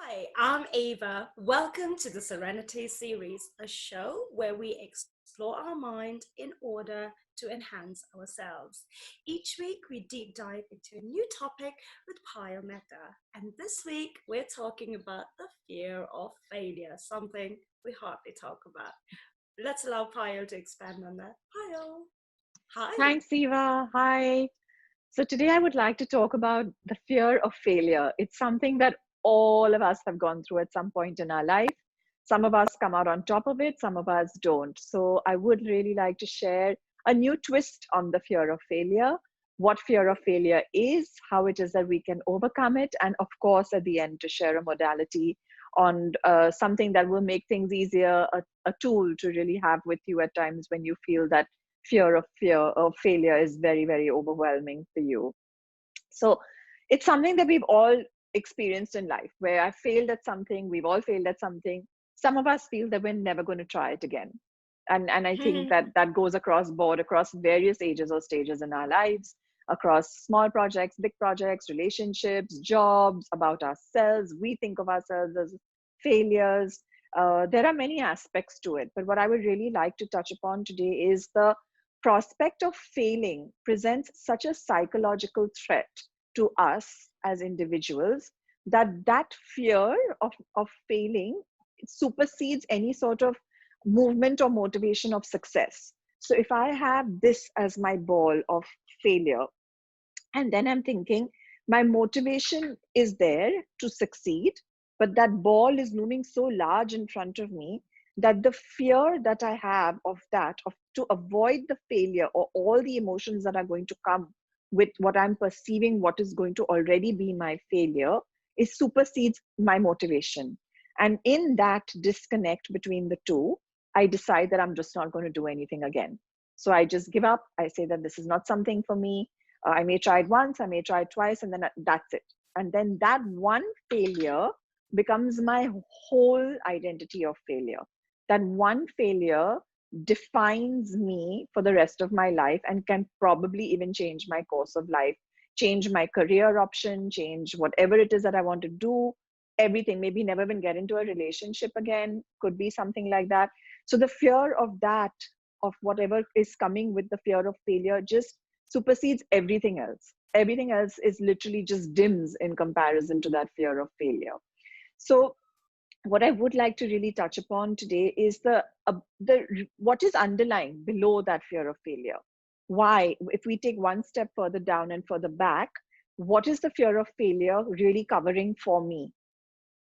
Hi, I'm Ava. Welcome to the Serenity series, a show where we explore our mind in order to enhance ourselves. Each week, we deep dive into a new topic with Payal Mehta. And this week, we're talking about the fear of failure, something we hardly talk about. Let's allow Payal to expand on that. Payal, hi. Thanks, Eva. Hi. So today I would like to talk about the fear of failure. It's something that all of us have gone through at some point in our life. Some of us come out on top of it, some of us don't. So I would really like to share a new twist on the fear of failure, what fear of failure is, how it is that we can overcome it, and of course, at the end, to share a modality on something that will make things easier, a tool to really have with you at times when you feel that fear of failure is very, very overwhelming for you. So it's something that we've all experienced in life where I failed at something, we've all failed at something. Some of us feel that we're never going to try it again. And I think that that goes across board, across various ages or stages in our lives, across small projects, big projects, relationships, jobs, about ourselves. We think of ourselves as failures. There are many aspects to it, but what I would really like to touch upon today is the prospect of failing presents such a psychological threat to us as individuals that fear of failing supersedes any sort of movement or motivation of success. So if I have this as my ball of failure, and then I'm thinking my motivation is there to succeed, but that ball is looming so large in front of me that the fear that I have of that, of to avoid the failure or all the emotions that are going to come with what I'm perceiving, what is going to already be my failure, is supersedes my motivation. And in that disconnect between the two, I decide that I'm just not going to do anything again. So I just give up. I say that this is not something for me. I may try it once, I may try it twice, and then that's it. And then that one failure becomes my whole identity of failure. That one failure defines me for the rest of my life and can probably even change my course of life, change my career option, change whatever it is that I want to do, everything. Maybe never even get into a relationship again, could be something like that. So the fear of that, of whatever is coming with the fear of failure, just supersedes everything else. Everything else is literally just dims in comparison to that fear of failure. So what I would like to really touch upon today is the what is underlying below that fear of failure. Why, if we take one step further down and further back, what is the fear of failure really covering for me?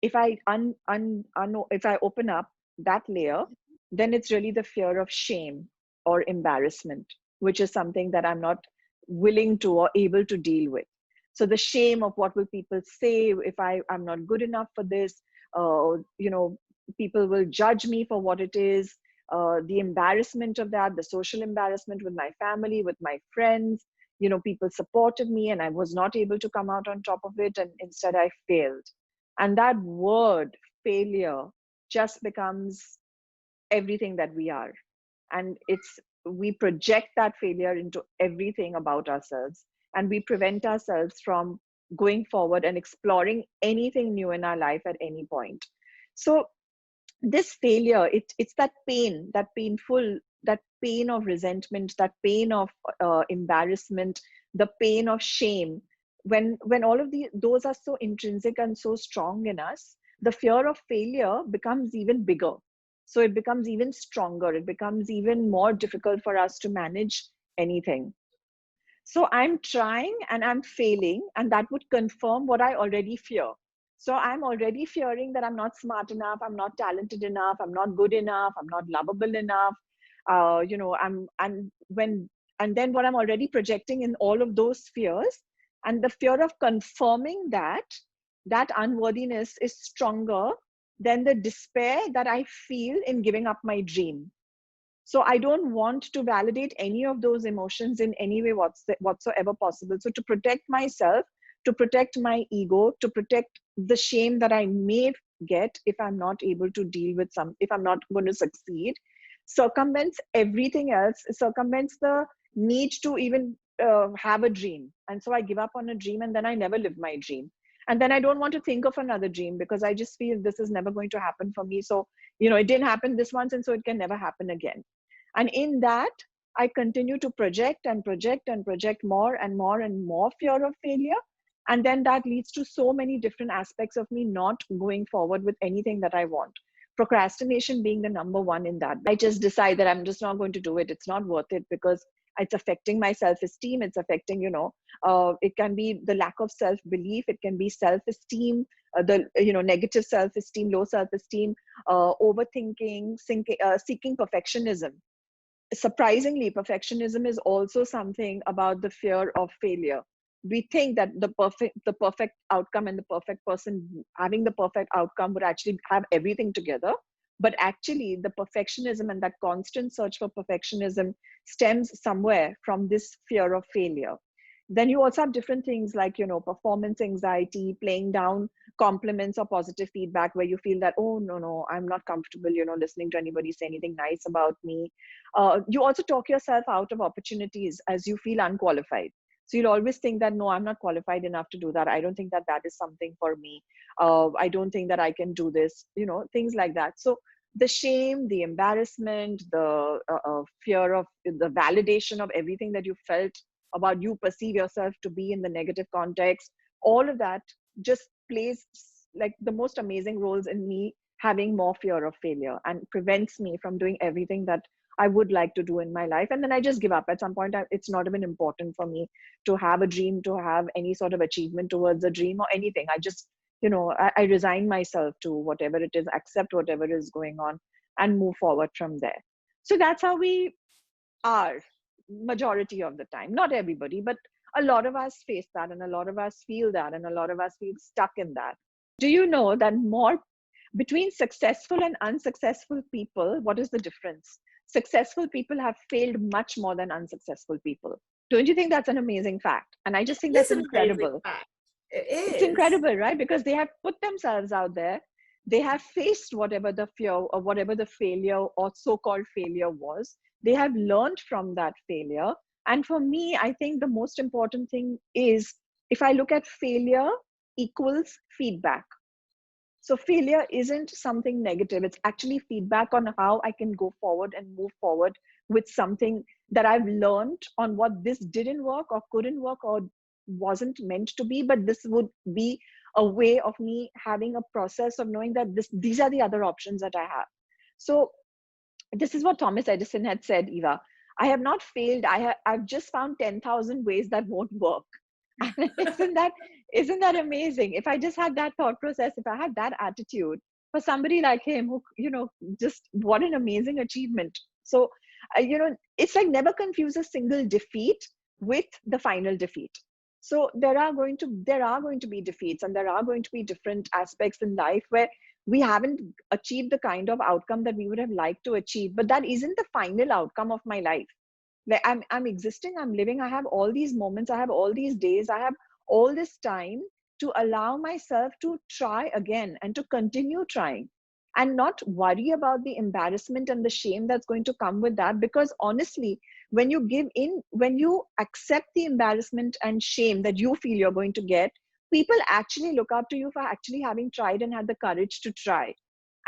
If I if I open up that layer, then it's really the fear of shame or embarrassment, which is something that I'm not willing to or able to deal with. So the shame of what will people say if I'm not good enough for this. You know, people will judge me for what it is. The embarrassment of that, the social embarrassment with my family, with my friends. You know, people supported me and I was not able to come out on top of it, and instead I failed. And that word failure just becomes everything that we are. And we project that failure into everything about ourselves, and we prevent ourselves from going forward and exploring anything new in our life at any point. So this failure, it's that pain, that painful, that pain of resentment, that pain of embarrassment, the pain of shame. When all of those are so intrinsic and so strong in us, the fear of failure becomes even bigger. So it becomes even stronger. It becomes even more difficult for us to manage anything. So I'm trying and I'm failing, and that would confirm what I already fear. So I'm already fearing that I'm not smart enough, I'm not talented enough, I'm not good enough, I'm not lovable enough. You know, and then what I'm already projecting in all of those fears, and the fear of confirming that unworthiness is stronger than the despair that I feel in giving up my dream. So I don't want to validate any of those emotions in any way whatsoever possible. So to protect myself, to protect my ego, to protect the shame that I may get if I'm not able to deal with if I'm not going to succeed, circumvents everything else, circumvents the need to even have a dream. And so I give up on a dream, and then I never live my dream. And then I don't want to think of another dream because I just feel this is never going to happen for me. So, it didn't happen this once, and so it can never happen again. And in that, I continue to project and project and project more and more and more fear of failure. And then that leads to so many different aspects of me not going forward with anything that I want. Procrastination being the number one in that. I just decide that I'm just not going to do it. It's not worth it because it's affecting my self-esteem. It's affecting, it can be the lack of self-belief. It can be self-esteem, negative self-esteem, low self-esteem, overthinking, seeking perfectionism. Surprisingly, perfectionism is also something about the fear of failure. We think that the perfect outcome and the perfect person having the perfect outcome would actually have everything together. But actually, the perfectionism and that constant search for perfectionism stems somewhere from this fear of failure. Then you also have different things like, performance anxiety, playing down compliments or positive feedback where you feel that, oh, no, I'm not comfortable, listening to anybody say anything nice about me. You also talk yourself out of opportunities as you feel unqualified. So you'll always think that, no, I'm not qualified enough to do that. I don't think that that is something for me. I don't think that I can do this, things like that. So the shame, the embarrassment, the fear of the validation of everything that you felt about you perceive yourself to be in the negative context, all of that just plays like the most amazing roles in me having more fear of failure and prevents me from doing everything that I would like to do in my life. And then I just give up. At some point, it's not even important for me to have a dream, to have any sort of achievement towards a dream or anything. I just, I resign myself to whatever it is, accept whatever is going on, and move forward from there. So that's how we are majority of the time. Not everybody, but a lot of us face that, and a lot of us feel that, and a lot of us feel stuck in that. Do you know that more between successful and unsuccessful people, what is the difference? Successful people have failed much more than unsuccessful people. Don't you think that's an amazing fact? And I just think It is that's an amazing incredible. fact. It It's is. incredible, right? Because they have put themselves out there. They have faced whatever the fear or whatever the failure or so-called failure was. They have learned from that failure. And for me, I think the most important thing is, if I look at failure equals feedback. So failure isn't something negative. It's actually feedback on how I can go forward and move forward with something that I've learned on what this didn't work or couldn't work or wasn't meant to be. But this would be a way of me having a process of knowing that these are the other options that I have. So this is what Thomas Edison had said, Eva. I have not failed. I've just found 10,000 ways that won't work. And isn't that amazing? If I just had that thought process, if I had that attitude, for somebody like him who, just what an amazing achievement. So, it's like never confuse a single defeat with the final defeat. So there are going to be defeats, and there are going to be different aspects in life where we haven't achieved the kind of outcome that we would have liked to achieve, but that isn't the final outcome of my life. Like I'm existing, I'm living, I have all these moments, I have all these days, I have all this time to allow myself to try again and to continue trying, and not worry about the embarrassment and the shame that's going to come with that. Because honestly, when you give in, when you accept the embarrassment and shame that you feel you're going to get, people actually look up to you for actually having tried and had the courage to try.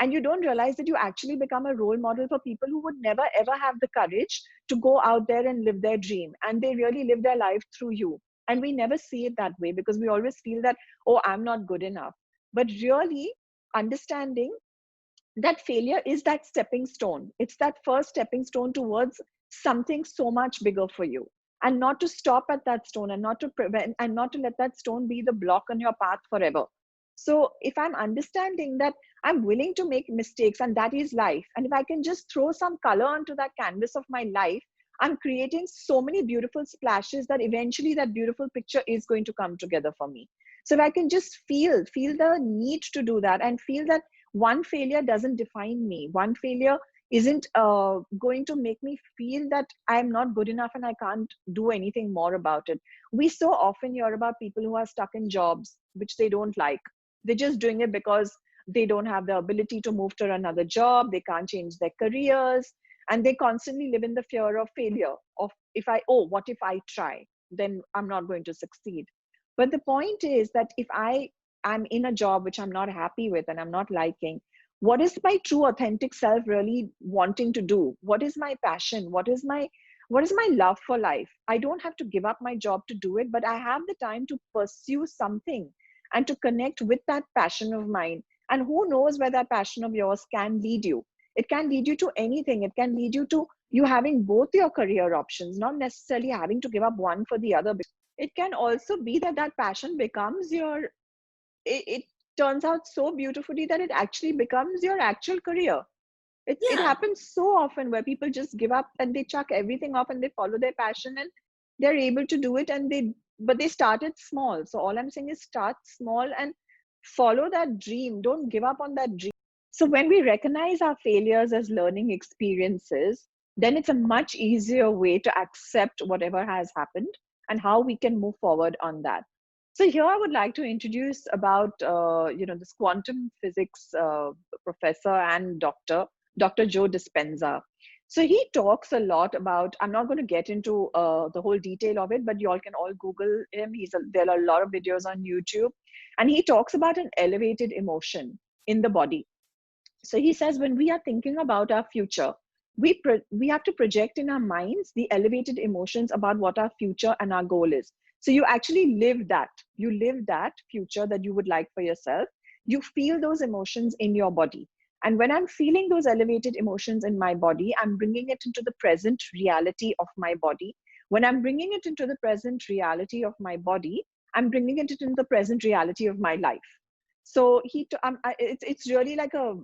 And you don't realize that you actually become a role model for people who would never ever have the courage to go out there and live their dream, and they really live their life through you. And we never see it that way because we always feel that, oh, I'm not good enough. But really understanding that failure is that stepping stone, it's that first stepping stone towards something so much bigger for you, and not to stop at that stone, and not to prevent, and not to let that stone be the block on your path forever. So if I'm understanding that I'm willing to make mistakes, and that is life, and if I can just throw some color onto that canvas of my life, I'm creating so many beautiful splashes that eventually that beautiful picture is going to come together for me. So if I can just feel the need to do that, and feel that one failure doesn't define me, one failure isn't going to make me feel that I'm not good enough and I can't do anything more about it. We so often hear about people who are stuck in jobs which they don't like. They're just doing it because they don't have the ability to move to another job, they can't change their careers, and they constantly live in the fear of failure, of what if I try, then I'm not going to succeed. But the point is that if I I'm in a job which I'm not happy with and I'm not liking, what is my true authentic self really wanting to do? What is my passion? What is my love for life? I don't have to give up my job to do it, but I have the time to pursue something and to connect with that passion of mine. And who knows where that passion of yours can lead you? It can lead you to anything. It can lead you to you having both your career options, not necessarily having to give up one for the other. It can also be that that passion becomes it turns out so beautifully that it actually becomes your actual career. It Yeah. happens so often where people just give up and they chuck everything off and they follow their passion and they're able to do it, and they started small. So all I'm saying is start small and follow that dream. Don't give up on that dream. So when we recognize our failures as learning experiences, then it's a much easier way to accept whatever has happened and how we can move forward on that. So here I would like to introduce about this quantum physics professor and Dr. Joe Dispenza. So he talks a lot about. I'm not going to get into the whole detail of it, but you all can all Google him. There are a lot of videos on YouTube, and he talks about an elevated emotion in the body. So he says when we are thinking about our future, we have to project in our minds the elevated emotions about what our future and our goal is. So you actually live that. You live that future that you would like for yourself. You feel those emotions in your body. And when I'm feeling those elevated emotions in my body, I'm bringing it into the present reality of my body. When I'm bringing it into the present reality of my body, I'm bringing it into the present reality of my life. So it's really like a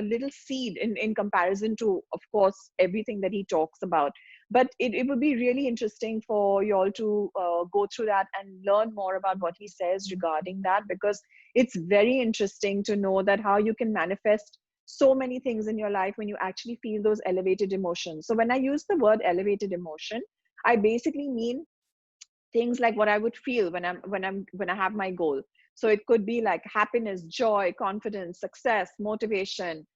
little seed in comparison to, of course, everything that he talks about. But it would be really interesting for you all to go through that and learn more about what he says regarding that, because it's very interesting to know that how you can manifest so many things in your life when you actually feel those elevated emotions. So when I use the word elevated emotion, I basically mean things like what I would feel when I have my goal. So it could be like happiness, joy, confidence, success, motivation,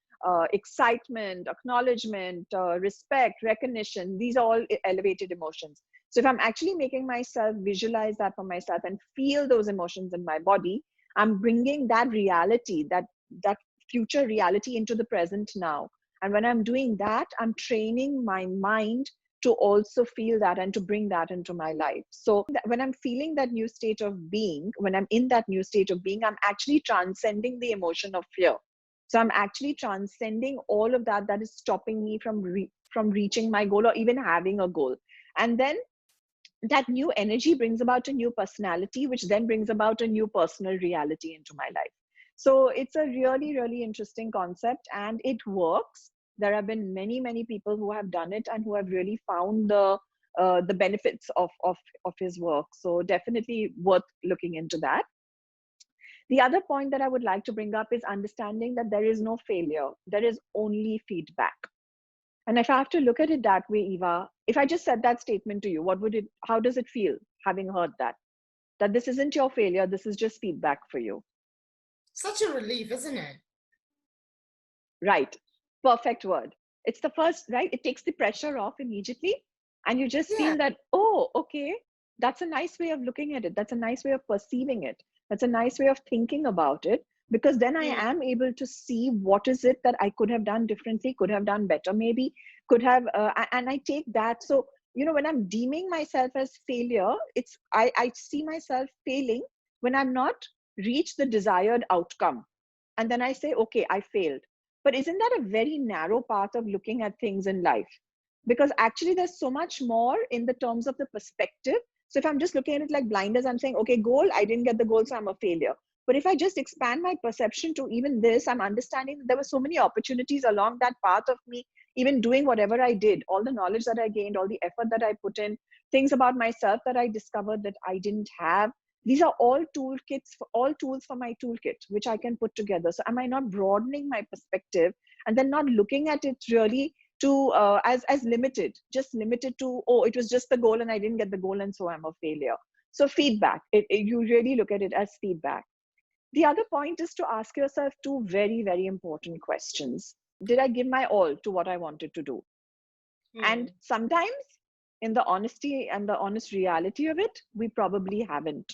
excitement, acknowledgement, respect, recognition. These are all elevated emotions. So if I'm actually making myself visualize that for myself and feel those emotions in my body, I'm bringing that reality, that future reality into the present now. And when I'm doing that, I'm training my mind to also feel that and to bring that into my life. So when I'm feeling that new state of being, when I'm in that new state of being, I'm actually transcending the emotion of fear. So I'm actually transcending all of that that is stopping me from reaching my goal or even having a goal. And then that new energy brings about a new personality, which then brings about a new personal reality into my life. So it's a really, really interesting concept and it works. There have been many, many people who have done it and who have really found the benefits of his work. So definitely worth looking into that. The other point that I would like to bring up is understanding that there is no failure. There is only feedback. And if I have to look at it that way, Eva, if I just said that statement to you, how does it feel having heard that? That this isn't your failure, this is just feedback for you. Such a relief, isn't it? Right. Perfect word. It's the first, right? It takes the pressure off immediately. And you just Yeah. feel that, oh, okay, that's a nice way of looking at it. That's a nice way of perceiving it. That's a nice way of thinking about it. Because then I am able to see what is it that I could have done differently, could have done better, maybe, could have, and I take that. So, when I'm deeming myself as failure, I see myself failing when I'm not reached the desired outcome. And then I say, okay, I failed. But isn't that a very narrow path of looking at things in life? Because actually, there's so much more in the terms of the perspective. So if I'm just looking at it like blinders, I'm saying, okay, goal, I didn't get the goal, so I'm a failure. But if I just expand my perception to even this, I'm understanding that there were so many opportunities along that path of me, even doing whatever I did, all the knowledge that I gained, all the effort that I put in, things about myself that I discovered that I didn't have. These are all all tools for my toolkit, which I can put together. So am I not broadening my perspective and then not looking at it really to as limited, just limited to, oh, it was just the goal and I didn't get the goal and so I'm a failure. So feedback, you really look at it as feedback. The other point is to ask yourself two very, very important questions. Did I give my all to what I wanted to do? And sometimes, in the honesty and the honest reality of it, we probably haven't.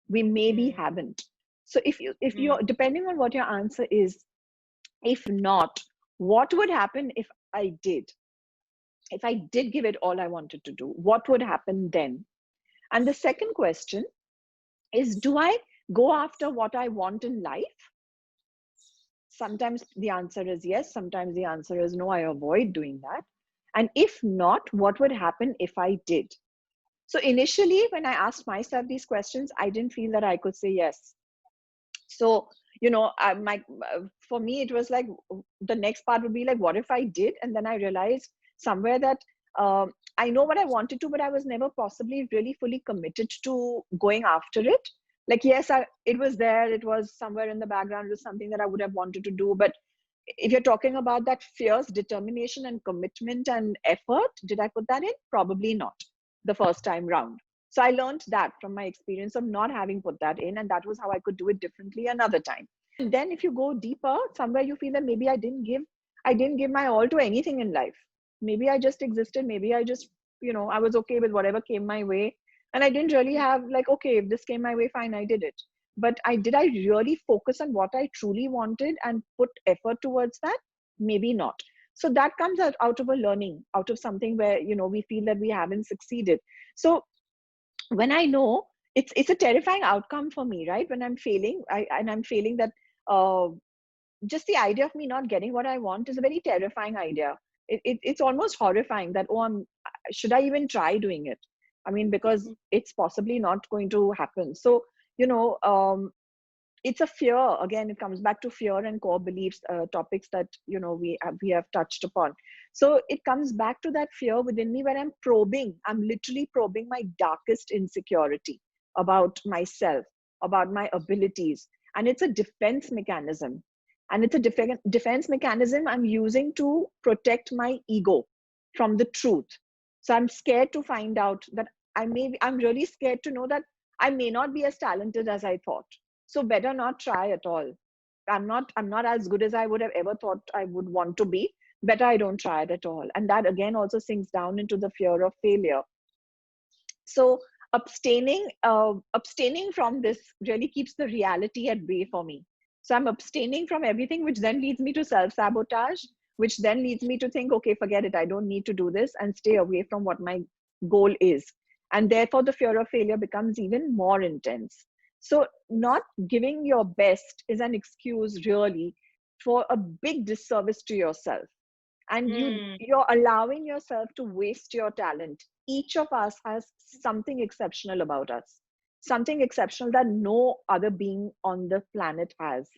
We maybe haven't. So if you're depending on what your answer is, if not, what would happen if I did give it all I wanted to do? What would happen then? And the second question is, do I go after what I want in life? Sometimes the answer is yes, sometimes the answer is no, I avoid doing that. And if not, what would happen if I did? So initially, when I asked myself these questions, I didn't feel that I could say yes. So, for me, it was like the next part would be like, what if I did? And then I realized somewhere that I know what I wanted to, but I was never possibly really fully committed to going after it. Like, yes, it was there. It was somewhere in the background. It was something that I would have wanted to do. But if you're talking about that fierce determination and commitment and effort, did I put that in? Probably not the first time round. So I learned that from my experience of not having put that in, and that was how I could do it differently another time. And then if you go deeper, somewhere you feel that maybe I didn't give my all to anything in life. Maybe I just existed. Maybe I just, I was okay with whatever came my way. And I didn't really have like, okay, if this came my way, fine, I did it. But I really focus on what I truly wanted and put effort towards that? Maybe not. So that comes out of a learning, out of something where, we feel that we haven't succeeded. So when I know, it's a terrifying outcome for me, right? When I'm failing, I'm failing that just the idea of me not getting what I want is a very terrifying idea. It's almost horrifying that, should I even try doing it? I mean, because it's possibly not going to happen. So, it's a fear. Again, it comes back to fear and core beliefs, topics that we have touched upon. So it comes back to that fear within me where I'm literally probing my darkest insecurity about myself, about my abilities. And it's a defense mechanism. And it's a defense mechanism I'm using to protect my ego from the truth. So I'm scared to find out that I'm really scared to know that I may not be as talented as I thought. So better not try at all. I'm not as good as I would have ever thought I would want to be. Better I don't try it at all. And that again also sinks down into the fear of failure. So abstaining from this really keeps the reality at bay for me. So I'm abstaining from everything, which then leads me to self-sabotage, which then leads me to think, okay, forget it, I don't need to do this, and stay away from what my goal is. And therefore the fear of failure becomes even more intense. So not giving your best is an excuse really for a big disservice to yourself. And you're allowing yourself to waste your talent. Each of us has something exceptional about us, something exceptional that no other being on the planet has.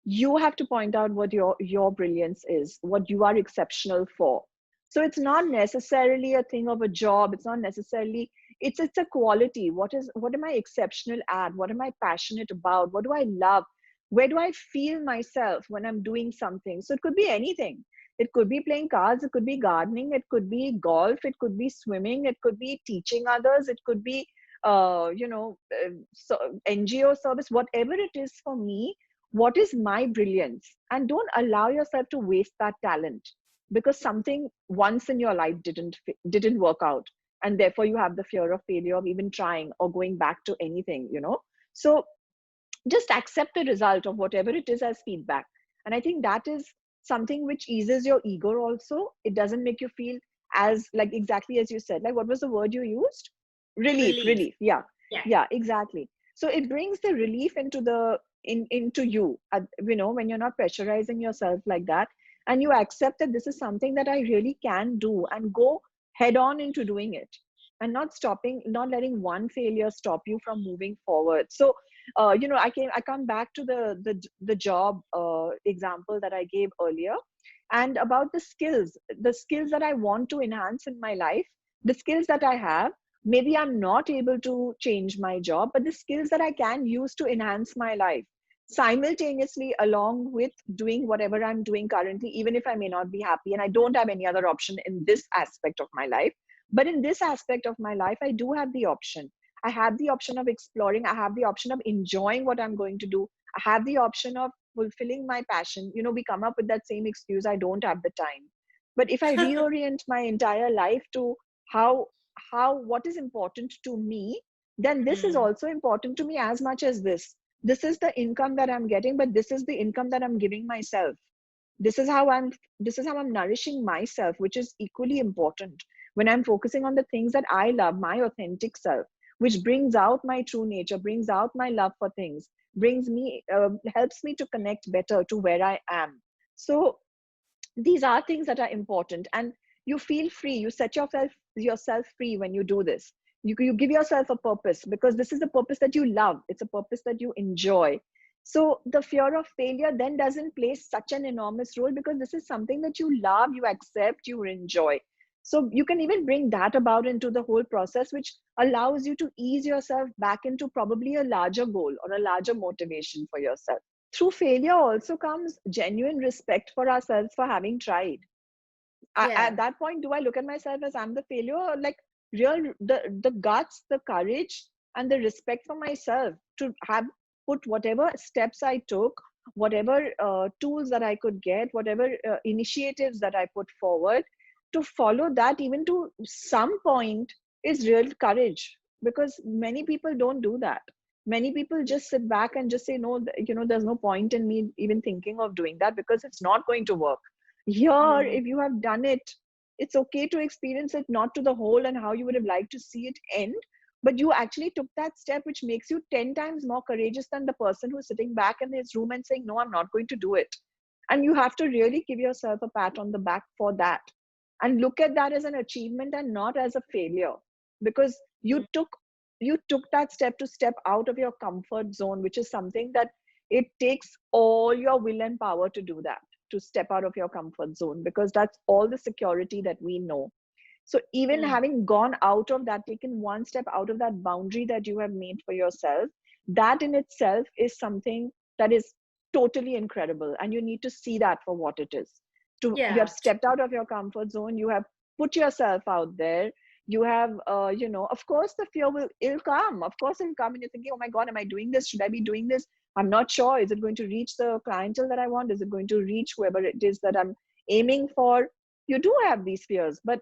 You have to point out what your brilliance is, what you are exceptional for. So it's not necessarily a thing of a job. It's not necessarily, it's a quality. What am I exceptional at? What am I passionate about? What do I love? Where do I feel myself when I'm doing something? So it could be anything. It could be playing cards, it could be gardening, it could be golf, it could be swimming, it could be teaching others, it could be so NGO service, whatever it is for me. What is my brilliance? And don't allow yourself to waste that talent because something once in your life didn't work out, and therefore you have the fear of failure of even trying or going back to anything. So just accept the result of whatever it is as feedback. And I think that is something which eases your ego also. It doesn't make you feel as, like, exactly as you said, like, what was the word you used? Relief. Yeah. Exactly. So it brings the relief into you, when you're not pressurizing yourself like that, and you accept that this is something that I really can do, and go head on into doing it, and not letting one failure stop you from moving forward. So I come back to the job example that I gave earlier, and about the skills that I want to enhance in my life, the skills that I have. Maybe I'm not able to change my job, but the skills that I can use to enhance my life simultaneously, along with doing whatever I'm doing currently, even if I may not be happy and I don't have any other option in this aspect of my life. But in this aspect of my life, I do have the option. I have the option of exploring. I have the option of enjoying what I'm going to do. I have the option of fulfilling my passion. We come up with that same excuse, I don't have the time. But if I reorient my entire life to how what is important to me, then this is also important to me as much as this. This is the income that I'm getting, but this is the income that I'm giving myself. This is how I'm nourishing myself, which is equally important when I'm focusing on the things that I love, my authentic self, which brings out my true nature, brings out my love for things, helps me to connect better to where I am. So these are things that are important, and you feel free, you set yourself free when you do this. You give yourself a purpose, because this is a purpose that you love, it's a purpose that you enjoy. So the fear of failure then doesn't play such an enormous role, because this is something that you love, you accept, you enjoy. So you can even bring that about into the whole process, which allows you to ease yourself back into probably a larger goal or a larger motivation for yourself. Through failure also comes genuine respect for ourselves for having tried. Yeah. At that point, do I look at myself as I'm the failure, or like real the guts, the courage, and the respect for myself to have put whatever steps I took, whatever tools that I could get, whatever initiatives that I put forward, to follow that even to some point is real courage, because many people don't do that. Many people just sit back and just say, no, there's no point in me even thinking of doing that, because it's not going to work. Here, Mm. if you have done it, it's okay to experience it not to the whole and how you would have liked to see it end, but you actually took that step, which makes you 10 times more courageous than the person who's sitting back in his room and saying, no, I'm not going to do it. And you have to really give yourself a pat on the back for that, and look at that as an achievement and not as a failure, because Mm. you took that step to step out of your comfort zone, which is something that it takes all your will and power to do that, to step out of your comfort zone, because that's all the security that we know. So even Mm. having gone out of that, taken one step out of that boundary that you have made for yourself, that in itself is something that is totally incredible, and you need to see that for what it is. You have Yeah. stepped out of your comfort zone, you have put yourself out there, you have of course the fear it'll come, of course it'll come, and you're thinking, oh my god, am I doing this, should I be doing this, I'm not sure, is it going to reach the clientele that I want, is it going to reach whoever it is that I'm aiming for? You do have these fears, but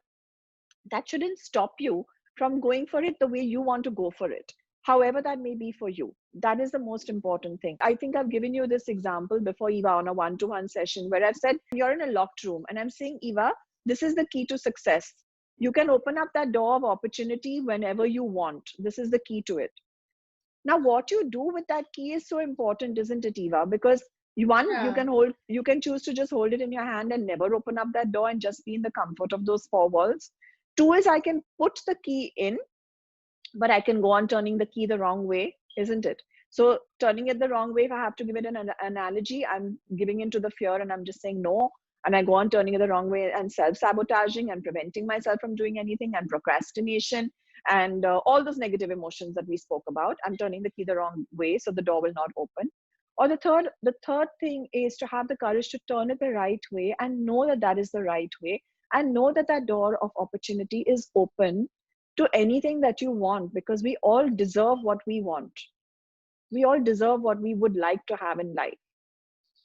that shouldn't stop you from going for it the way you want to go for it, however that may be for you. That is the most important thing. I think I've given you this example before, Eva, on a one-to-one session, where I've said you're in a locked room and I'm saying, Eva, this is the key to success. You can open up that door of opportunity whenever you want. This is the key to it. Now what you do with that key is so important, isn't it, Eva? Because Yeah. you can choose to just hold it in your hand and never open up that door and just be in the comfort of those four walls. Two is, I can put the key in, but I can go on turning the key the wrong way, isn't it? So turning it the wrong way, if I have to give it an analogy, I'm giving into the fear and I'm just saying no, and I go on turning it the wrong way and self-sabotaging and preventing myself from doing anything, and procrastination and all those negative emotions that we spoke about. I'm turning the key the wrong way, so the door will not open. Or the third thing is to have the courage to turn it the right way and know that that is the right way, and know that that door of opportunity is open to anything that you want, because we all deserve what we want. We all deserve what we would like to have in life.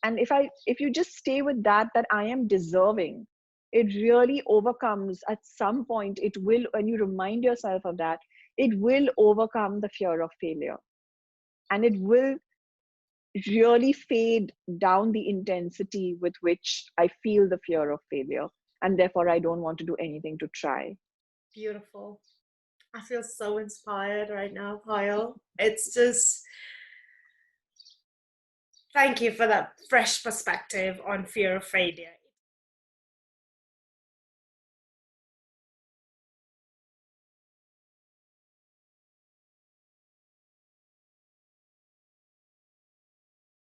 And if you just stay with that I am deserving, it really overcomes at some point, it will, when you remind yourself of that, it will overcome the fear of failure, and it will really fade down the intensity with which I feel the fear of failure, and therefore I don't want to do anything to try. Beautiful. I feel so inspired right now, Kyle. It's just, thank you for that fresh perspective on fear of failure.